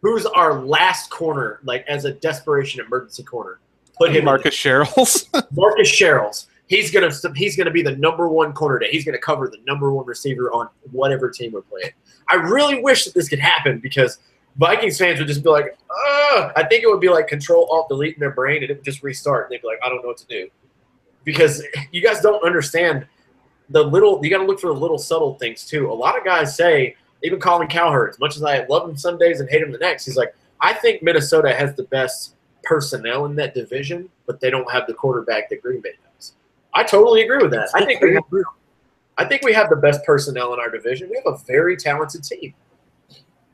Who's our last corner, like as a desperation emergency corner? Put him Marcus Sherrills. Marcus Sherrills. He's gonna be the number 1 corner day. He's gonna cover the number 1 receiver on whatever team we're playing. I really wish that this could happen because Vikings fans would just be like, I think it would be like Control-Alt-Delete in their brain and it would just restart. And they'd be like, I don't know what to do. Because you guys don't understand you got to look for the little subtle things too. A lot of guys say, even Colin Cowherd, as much as I love him some days and hate him the next, he's like, I think Minnesota has the best personnel in that division, but they don't have the quarterback that Green Bay does. I totally agree with that. I think we have the best personnel in our division. We have a very talented team.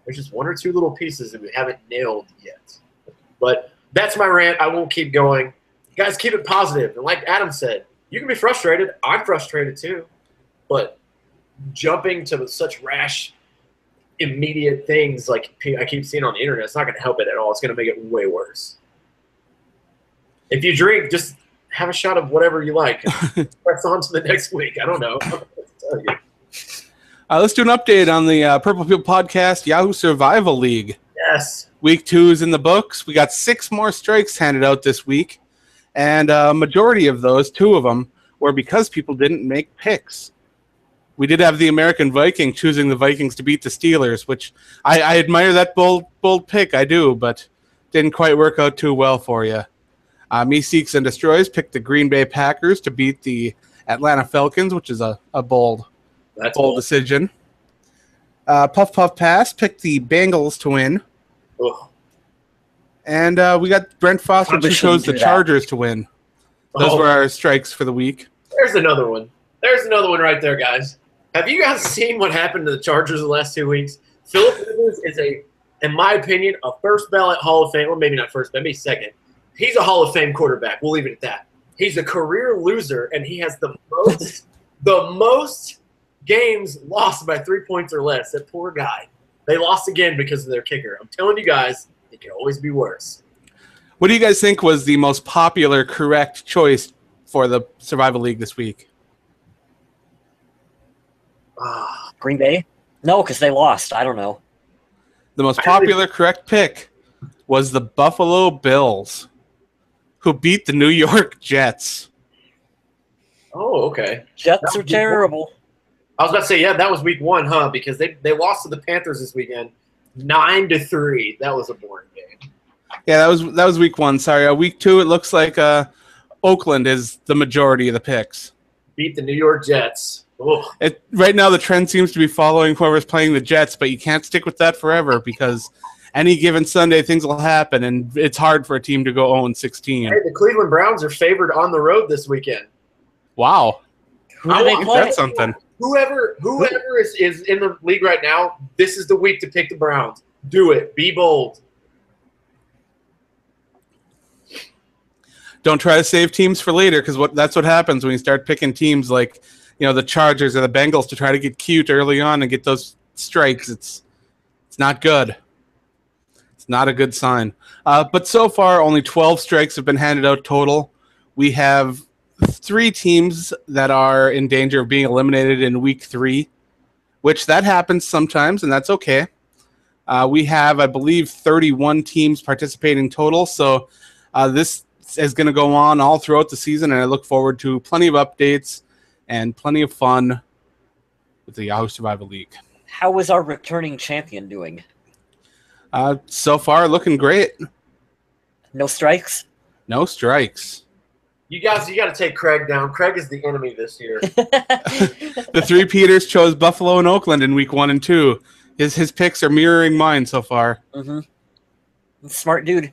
There's just one or two little pieces that we haven't nailed yet. But that's my rant. I won't keep going. You guys, keep it positive. And like Adam said, you can be frustrated. I'm frustrated too. But jumping to such rash, immediate things like I keep seeing on the internet, it's not going to help it at all. It's going to make it way worse. If you drink, just have a shot of whatever you like. Press on to the next week. I don't know. Let's do an update on the Purple People Podcast Yahoo Survival League. Yes. Week 2 is in the books. We got 6 more strikes handed out this week. And a majority of those, 2 of them, were because people didn't make picks. We did have the American Viking choosing the Vikings to beat the Steelers, which I admire that bold pick. I do, but didn't quite work out too well for you. Me Seeks and Destroys picked the Green Bay Packers to beat the Atlanta Falcons, which is a bold decision. Puff Puff Pass picked the Bengals to win. Ugh. And we got Brent Foster who chose the Chargers to win. Those were our strikes for the week. There's another one. There's another one right there, guys. Have you guys seen what happened to the Chargers the last 2 weeks? Philip Rivers is in my opinion, a first ballot Hall of Fame, or maybe not first, maybe second. He's a Hall of Fame quarterback. We'll leave it at that. He's a career loser, and he has the most games lost by 3 points or less. That poor guy. They lost again because of their kicker. I'm telling you guys, it can always be worse. What do you guys think was the most popular correct choice for the Survival League this week? Green Bay? No, because they lost. I don't know. The most popular correct pick was the Buffalo Bills, who beat the New York Jets. Oh, okay. Jets are terrible. I was about to say, yeah, that was week 1, huh? Because they lost to the Panthers this weekend, 9-3. That was a boring game. Yeah, that was week 1. Sorry, week 2. It looks like Oakland is the majority of the picks. Beat the New York Jets. Right now, the trend seems to be following whoever's playing the Jets, but you can't stick with that forever because any given Sunday things will happen, and it's hard for a team to go 0-16. Hey, the Cleveland Browns are favored on the road this weekend. Wow. Who do they play? That's something. Whoever is in the league right now, this is the week to pick the Browns. Do it. Be bold. Don't try to save teams for later, because that's what happens when you start picking teams like, the Chargers or the Bengals to try to get cute early on and get those strikes. It's not good. It's not a good sign. But so far, only 12 strikes have been handed out total. We have 3 teams that are in danger of being eliminated in week 3, which that happens sometimes, and that's okay. We have, I believe, 31 teams participating total, so this is going to go on all throughout the season, and I look forward to plenty of updates and plenty of fun with the Yahoo Survival League. How is our returning champion doing? So far, looking great. No strikes? No strikes. You guys, you got to take Craig down. Craig is the enemy this year. The 3 Peters chose Buffalo and Oakland in week 1 and 2. His picks are mirroring mine so far. Mm-hmm. Smart dude.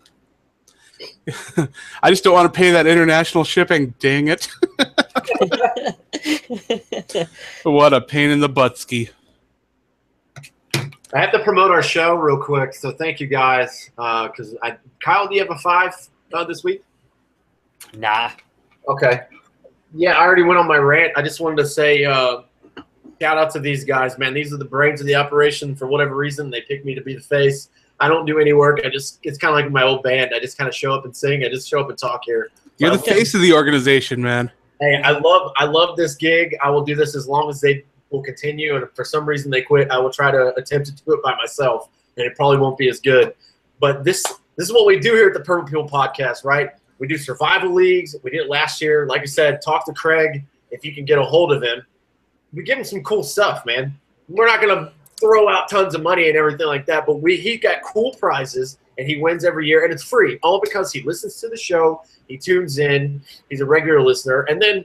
I just don't want to pay that international shipping. Dang it. What a pain in the buttski. I have to promote our show real quick, so thank you guys. Kyle, do you have a 5 this week? Nah. Okay. Yeah, I already went on my rant. I just wanted to say shout out to these guys, man. These are the brains of the operation. For whatever reason, they picked me to be the face. I don't do any work. It's kind of like my old band. I just kind of show up and sing. I just show up and talk here. You're the face of the organization, man. Hey, I love this gig. I will do this as long as they will continue. And if for some reason they quit, I will try to attempt to do it by myself. And it probably won't be as good. But this is what we do here at the Purple People Podcast, right? We do survival leagues. We did it last year. Like I said, talk to Craig if you can get a hold of him. We give him some cool stuff, man. We're not going to throw out tons of money and everything like that, but he got cool prizes, and he wins every year, and it's free, all because he listens to the show, he tunes in, he's a regular listener. And then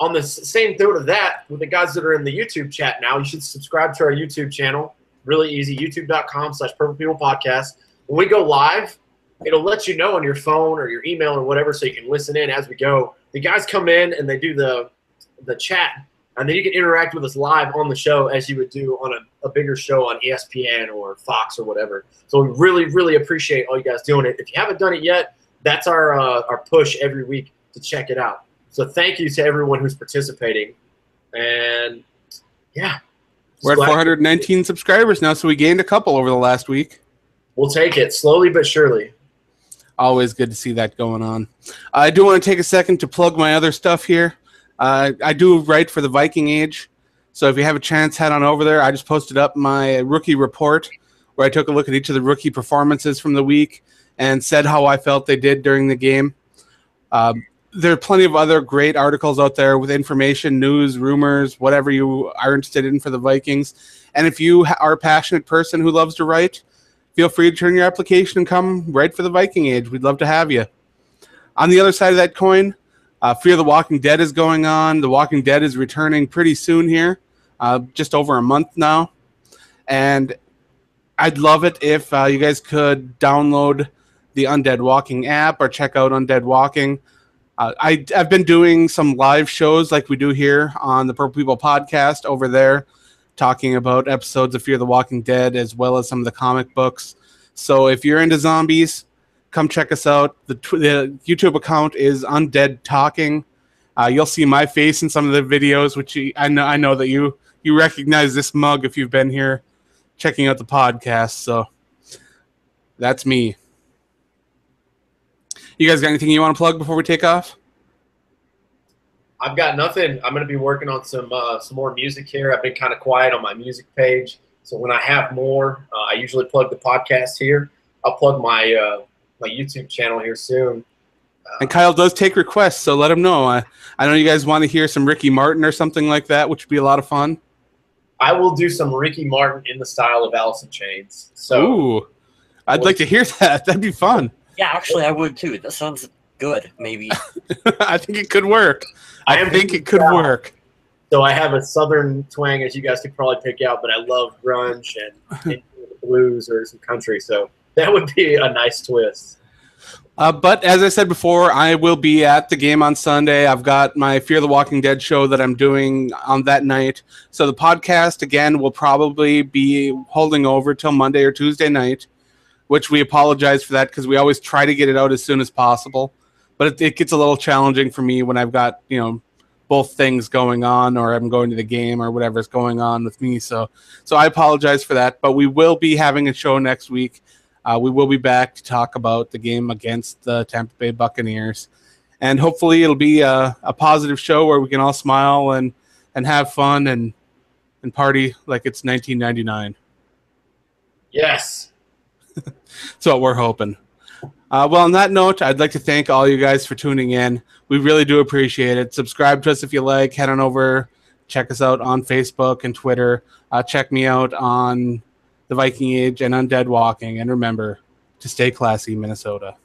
on the same note of that, with the guys that are in the YouTube chat now, you should subscribe to our YouTube channel. Really easy, youtube.com/Purple People Podcast. When we go live, it'll let you know on your phone or your email or whatever, so you can listen in as we go. The guys come in and they do the chat, and then you can interact with us live on the show as you would do on a bigger show on ESPN or Fox or whatever. So we really, really appreciate all you guys doing it. If you haven't done it yet, that's our push every week to check it out. So thank you to everyone who's participating. And yeah. We're at 419 subscribers now, so we gained a couple over the last week. We'll take it slowly but surely. Always good to see that going on. I do want to take a second to plug my other stuff here. I do write for the Viking Age, so if you have a chance, head on over there. I just posted up my rookie report where I took a look at each of the rookie performances from the week and said how I felt they did during the game. There are plenty of other great articles out there with information, news, rumors, whatever you are interested in for the Vikings. And if you are a passionate person who loves to write, feel free to turn your application and come write for the Viking Age. We'd love to have you. On the other side of that coin, Fear the Walking Dead is going on. The Walking Dead is returning pretty soon here, just over a month now. And I'd love it if you guys could download the Undead Walking app or check out Undead Walking. I've been doing some live shows like we do here on the Purple People podcast over there, talking about episodes of Fear the Walking Dead as well as some of the comic books. So if you're into zombies, come check us out. The YouTube account is Undead Talking. You'll see my face in some of the videos, which I know that you recognize this mug if you've been here checking out the podcast. So that's me. You guys got anything you want to plug before we take off? I've got nothing. I'm going to be working on some more music here. I've been kind of quiet on my music page, so when I have more, I usually plug the podcast here. I'll plug my my YouTube channel here soon. And Kyle does take requests, so let him know. I know you guys want to hear some Ricky Martin or something like that, which would be a lot of fun. I will do some Ricky Martin in the style of Alice in Chains. So, ooh, I'd like to hear that. That'd be fun. Yeah, actually, I would too. That sounds good. Maybe. I think it could work. I think it could work. So I have a southern twang, as you guys could probably pick out, but I love grunge and blues or some country. So that would be a nice twist. But as I said before, I will be at the game on Sunday. I've got my Fear the Walking Dead show that I'm doing on that night. So the podcast, again, will probably be holding over till Monday or Tuesday night, which we apologize for that because we always try to get it out as soon as possible. But it gets a little challenging for me when I've got, both things going on, or I'm going to the game or whatever's going on with me. So I apologize for that. But we will be having a show next week. We will be back to talk about the game against the Tampa Bay Buccaneers. And hopefully it'll be a positive show where we can all smile and have fun and party like it's 1999. Yes. That's what we're hoping. Well, on that note, I'd like to thank all you guys for tuning in. We really do appreciate it. Subscribe to us if you like. Head on over. Check us out on Facebook and Twitter. Check me out on the Viking Age and Undead Walking. And remember to stay classy, Minnesota.